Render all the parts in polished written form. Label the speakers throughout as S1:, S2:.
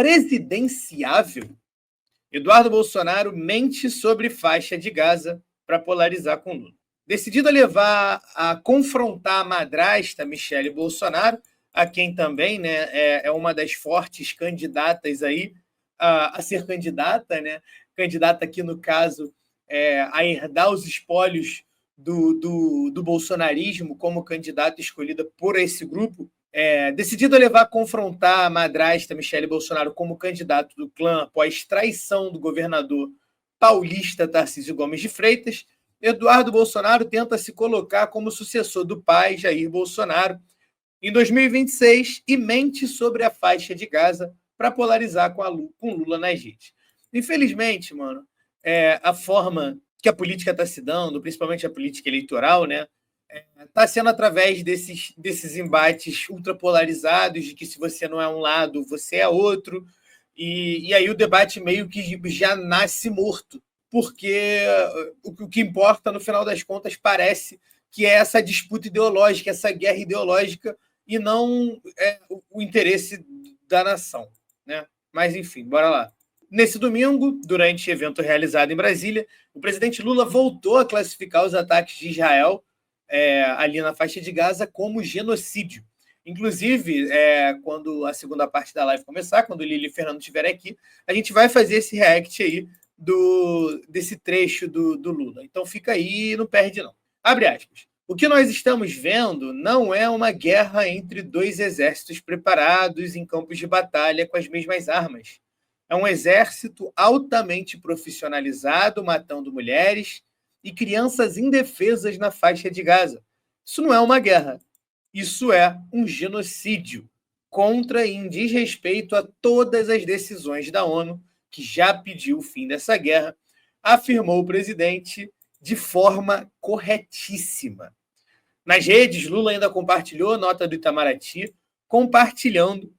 S1: presidenciável. Eduardo Bolsonaro mente sobre faixa de Gaza para polarizar com Lula. Decidido a confrontar a madrasta Michele Bolsonaro, a quem também, né, é uma das fortes candidatas aí a ser candidata, né? Candidata aqui, no caso, a herdar os espólios do bolsonarismo como candidata escolhida por esse grupo. Decidido a confrontar a madrasta Michele Bolsonaro como candidato do clã após traição do governador paulista Tarcísio Gomes de Freitas, Eduardo Bolsonaro tenta se colocar como sucessor do pai, Jair Bolsonaro, em 2026 e mente sobre a faixa de Gaza para polarizar com Lula nas redes. Infelizmente, mano, a forma que a política está se dando, principalmente a política eleitoral, né, está sendo através desses embates ultrapolarizados, de que se você não é um lado, você é outro, e aí o debate meio que já nasce morto, porque o que importa, no final das contas, parece que é essa disputa ideológica, essa guerra ideológica, e não o interesse da nação, né? Mas, enfim, bora lá. Nesse domingo, durante evento realizado em Brasília, o presidente Lula voltou a classificar os ataques de Israel ali na faixa de Gaza como genocídio. Inclusive, quando a segunda parte da live começar, quando o Lili e o Fernando estiverem aqui, a gente vai fazer esse react aí desse trecho do Lula. Então fica aí e não perde não. Abre aspas. O que nós estamos vendo não é uma guerra entre dois exércitos preparados em campos de batalha com as mesmas armas. É um exército altamente profissionalizado, matando mulheres e crianças indefesas na faixa de Gaza. Isso não é uma guerra. Isso é um genocídio contra e em desrespeito a todas as decisões da ONU, que já pediu o fim dessa guerra, afirmou o presidente de forma corretíssima. Nas redes, Lula ainda compartilhou nota do Itamaraty, condenando,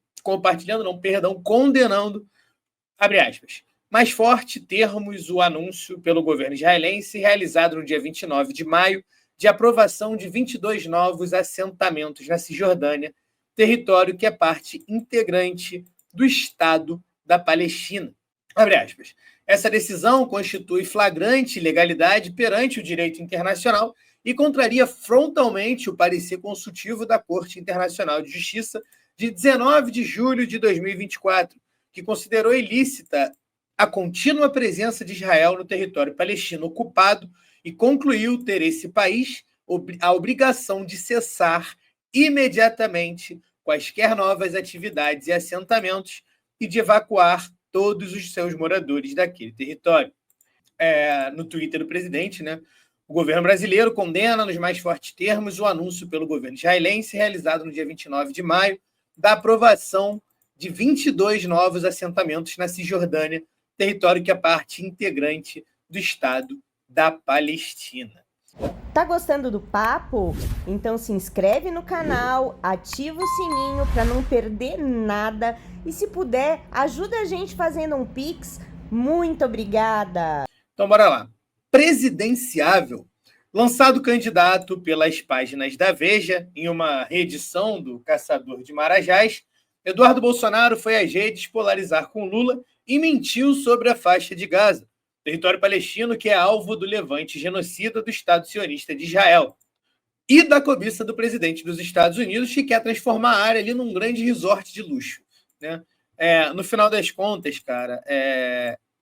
S1: abre aspas, mais forte termos o anúncio pelo governo israelense realizado no dia 29 de maio de aprovação de 22 novos assentamentos na Cisjordânia, território que é parte integrante do Estado da Palestina. Abre aspas. Essa decisão constitui flagrante ilegalidade perante o direito internacional e contraria frontalmente o parecer consultivo da Corte Internacional de Justiça de 19 de julho de 2024, que considerou ilícita a contínua presença de Israel no território palestino ocupado e concluiu ter esse país a obrigação de cessar imediatamente quaisquer novas atividades e assentamentos e de evacuar todos os seus moradores daquele território. No Twitter do presidente, né, o governo brasileiro condena nos mais fortes termos o anúncio pelo governo israelense realizado no dia 29 de maio da aprovação de 22 novos assentamentos na Cisjordânia, território que é parte integrante do Estado da Palestina.
S2: Tá gostando do papo? Então se inscreve no canal, ativa o sininho para não perder nada e, se puder, ajuda a gente fazendo um Pix. Muito obrigada!
S1: Então bora lá. Presidenciável. Lançado candidato pelas páginas da Veja em uma reedição do Caçador de Marajás, Eduardo Bolsonaro foi às redes polarizar com Lula e mentiu sobre a faixa de Gaza, território palestino que é alvo do levante genocida do Estado sionista de Israel, e da cobiça do presidente dos Estados Unidos, que quer transformar a área ali num grande resort de luxo, né? No final das contas, cara,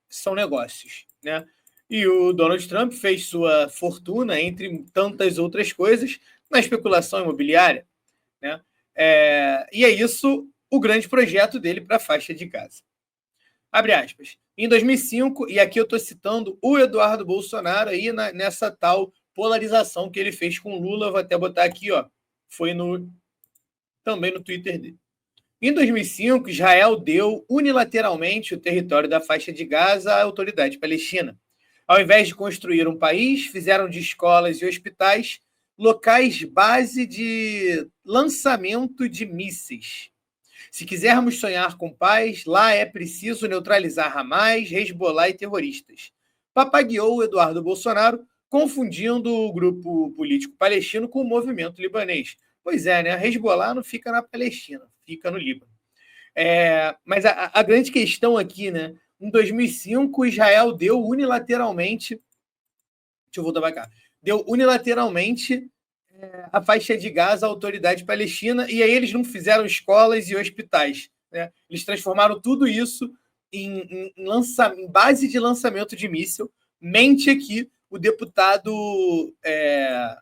S1: são negócios, né? E o Donald Trump fez sua fortuna, entre tantas outras coisas, na especulação imobiliária, né? E é isso o grande projeto dele para a faixa de Gaza. Abre aspas. Em 2005, e aqui eu estou citando o Eduardo Bolsonaro aí nessa tal polarização que ele fez com Lula, eu vou até botar aqui, ó, foi também no Twitter dele. Em 2005, Israel deu unilateralmente o território da faixa de Gaza à autoridade palestina. Ao invés de construir um país, fizeram de escolas e hospitais locais base de lançamento de mísseis. Se quisermos sonhar com paz, lá é preciso neutralizar Hamas, Hezbollah e terroristas. Papagueou Eduardo Bolsonaro, confundindo o grupo político palestino com o movimento libanês. Pois é, né? A Hezbollah não fica na Palestina, fica no Líbano. Mas a grande questão aqui, né? Em 2005, Israel deu unilateralmente. Deixa eu voltar para cá. Deu unilateralmente a faixa de Gaza à autoridade palestina, e aí eles não fizeram escolas e hospitais. Né? Eles transformaram tudo isso em base de lançamento de míssil. Mente aqui o deputado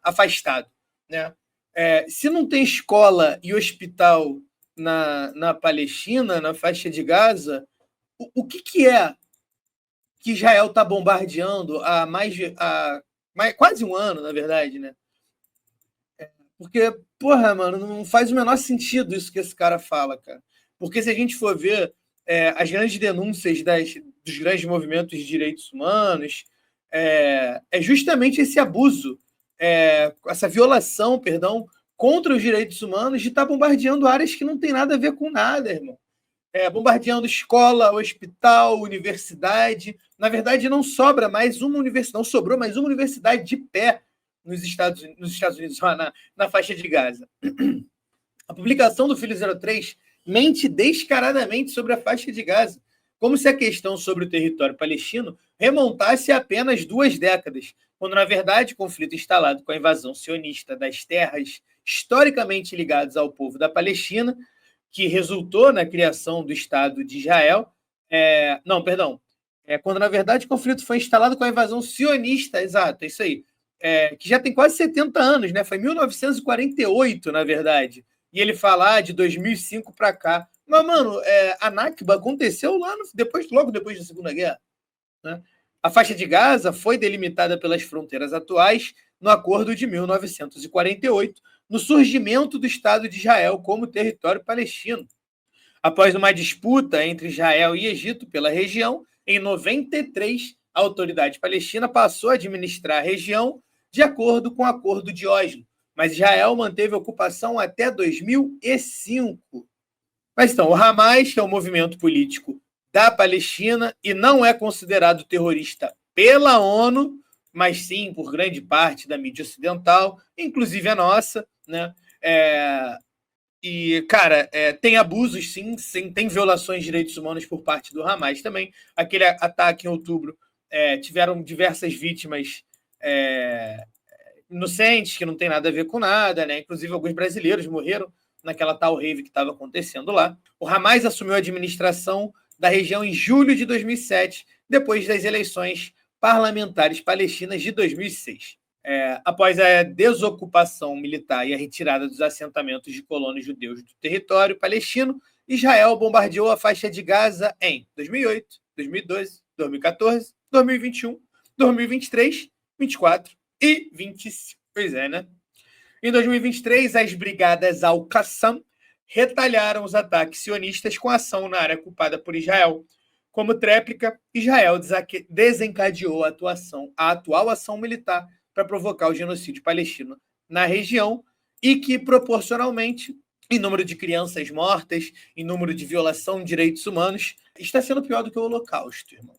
S1: afastado. Né? Se não tem escola e hospital na Palestina, na faixa de Gaza, o que é que Israel está bombardeando há quase um ano, na verdade, né? Porque, porra, mano, não faz o menor sentido isso que esse cara fala, cara. Porque se a gente for ver as grandes denúncias dos grandes movimentos de direitos humanos, é justamente esse abuso, essa violação, perdão, contra os direitos humanos de estar bombardeando áreas que não tem nada a ver com nada, irmão. Bombardeando escola, hospital, universidade. Na verdade, não sobrou mais uma universidade de pé nos Estados Unidos, na faixa de Gaza. A publicação do Filho 03 mente descaradamente sobre a faixa de Gaza, como se a questão sobre o território palestino remontasse a apenas 2 décadas, quando, na verdade, o conflito instalado com a invasão sionista das terras historicamente ligadas ao povo da Palestina, que resultou na criação do Estado de Israel. Quando, na verdade, o conflito foi instalado com a invasão sionista, exato, é isso aí, que já tem quase 70 anos, né? Foi em 1948, na verdade. E ele fala de 2005 para cá. Mas, mano, a Nakba aconteceu logo depois da Segunda Guerra. Né? A faixa de Gaza foi delimitada pelas fronteiras atuais no Acordo de 1948, no surgimento do Estado de Israel como território palestino. Após uma disputa entre Israel e Egito pela região, em 93, a autoridade palestina passou a administrar a região de acordo com o Acordo de Oslo, mas Israel manteve a ocupação até 2005. Mas então, o Hamas é um movimento político da Palestina e não é considerado terrorista pela ONU, mas sim por grande parte da mídia ocidental, inclusive a nossa, né? E, cara, tem abusos, sim, tem violações de direitos humanos por parte do Hamas também. Aquele ataque em outubro, tiveram diversas vítimas inocentes, que não tem nada a ver com nada, né? Inclusive alguns brasileiros morreram naquela tal rave que estava acontecendo lá. O Hamas assumiu a administração da região em julho de 2007, depois das eleições parlamentares palestinas de 2006. Após a desocupação militar e a retirada dos assentamentos de colonos judeus do território palestino, Israel bombardeou a faixa de Gaza em 2008, 2012, 2014, 2021, 2023, 2024 e 2025. Pois é, né? Em 2023, as brigadas Al-Qassam retalharam os ataques sionistas com ação na área ocupada por Israel. Como tréplica, Israel desencadeou a atual ação militar para provocar o genocídio palestino na região e que, proporcionalmente, em número de crianças mortas, em número de violação de direitos humanos, está sendo pior do que o Holocausto, irmão.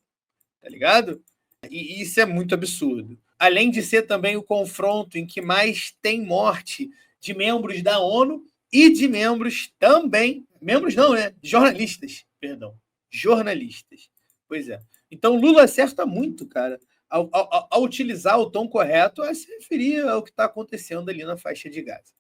S1: Tá ligado? E isso é muito absurdo. Além de ser também o confronto em que mais tem morte de membros da ONU e de membros também... Membros não, né? Jornalistas, perdão. Jornalistas. Pois é. Então, Lula acerta muito, cara, ao utilizar o tom correto a se referir ao que está acontecendo ali na faixa de Gaza.